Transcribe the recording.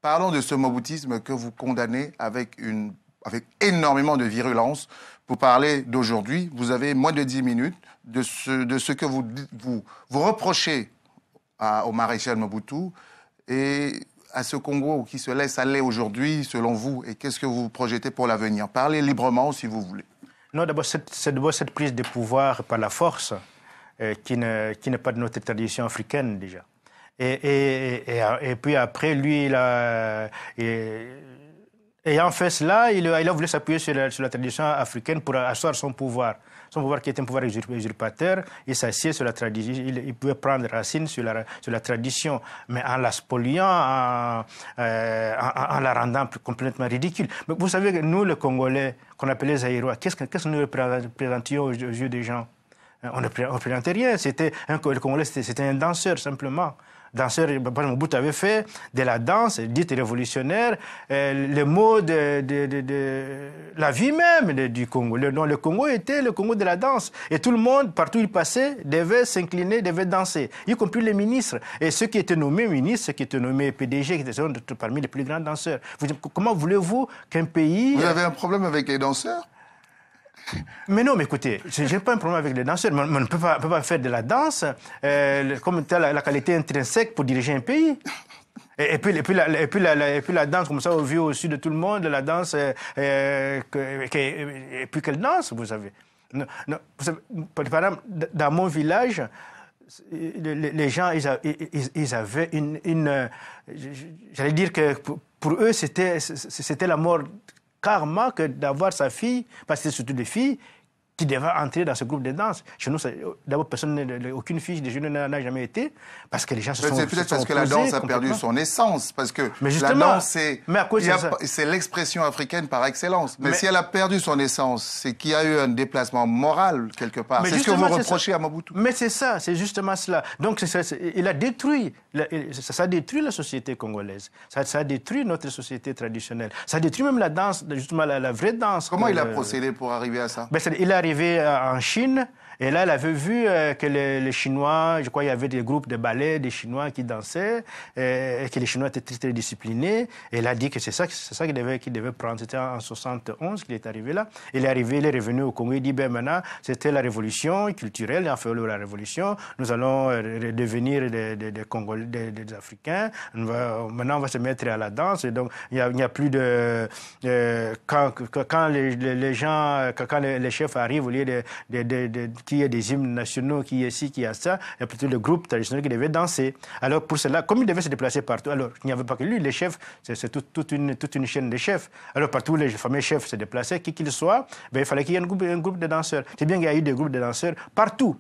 Parlons de ce moboutisme que vous condamnez avec énormément de virulence. Pour parler d'aujourd'hui, vous avez moins de 10 minutes de ce que vous reprochez au maréchal Mobutu et à ce Congo qui se laisse aller aujourd'hui, selon vous, et qu'est-ce que vous projetez pour l'avenir? Parlez librement, si vous voulez. Non, d'abord, c'est d'abord cette prise de pouvoir par la force qui n'est pas de notre tradition africaine, déjà. Et puis après, lui, ayant fait cela, il a voulu s'appuyer sur la tradition africaine pour asseoir son pouvoir. Son pouvoir qui était un pouvoir usurpateur, il s'assied sur la tradition, il pouvait prendre racine sur la tradition, mais en la spoliant, en la rendant complètement ridicule. Mais vous savez que nous, les Congolais, qu'on appelait les Zaïrois, qu'est-ce que nous représentions aux yeux des gens? On ne représentait rien. Le Congolais, c'était un danseur, simplement. Danseur, Mobutu avait fait de la danse dite révolutionnaire le mot de la vie même du Congo. Le Congo était le Congo de la danse. Et tout le monde, partout où il passait, devait s'incliner, devait danser, y compris les ministres. Et ceux qui étaient nommés ministres, ceux qui étaient nommés PDG, qui étaient parmi les plus grands danseurs. Comment voulez-vous qu'un pays... Vous avez un problème avec les danseurs? Mais non, mais écoutez, je n'ai pas un problème avec les danseurs, mais on ne peut pas faire de la danse comme la qualité intrinsèque pour diriger un pays. Et puis la danse, comme ça, au vu au-dessus de tout le monde, la danse, et puis quelle danse, vous savez. Non, vous savez, par exemple, dans mon village, les gens, ils avaient j'allais dire que pour eux, c'était la mort karma que d'avoir sa fille, parce que c'est surtout des filles, qui devaient entrer dans ce groupe de danse. Chez nous, d'abord, aucune fille de jeunes n'a jamais été, parce que les gens se sont C'est peut-être parce que la danse a perdu son essence, parce que la danse, c'est l'expression africaine par excellence. Mais si elle a perdu son essence, c'est qu'il y a eu un déplacement moral, quelque part. C'est ce que vous reprochez à Mobutu. Mais c'est ça, c'est justement cela. Donc, il a détruit, ça a détruit la société congolaise. Ça a détruit notre société traditionnelle. Ça a détruit même la danse, justement la vraie danse. Comment il a procédé pour arriver à ça? Il est arrivé en Chine, et là, il avait vu que les Chinois, je crois qu'il y avait des groupes de ballet, des Chinois qui dansaient, et que les Chinois étaient très, très disciplinés. Et il a dit que c'est ça qu'il devait prendre. C'était en 71 qu'il est arrivé là. Il est revenu au Congo. Il dit, maintenant, c'était la révolution culturelle. Il a fait la révolution. Nous allons devenir des Congolais, des Africains. Maintenant, on va se mettre à la danse. Et donc, il n'y a plus de... quand les gens, quand les chefs arrivent, au lieu qu'il y ait des hymnes nationaux, qu'il y ait ci, qu'il y a ça, il y a plutôt le groupe traditionnel qui devait danser. Alors pour cela, comme il devait se déplacer partout, alors il n'y avait pas que lui, les chefs, c'est toute une chaîne de chefs. Alors partout, les fameux chefs se déplaçaient, qui qu'ils soient, il fallait qu'il y ait un groupe de danseurs. C'est bien qu'il y a eu des groupes de danseurs partout.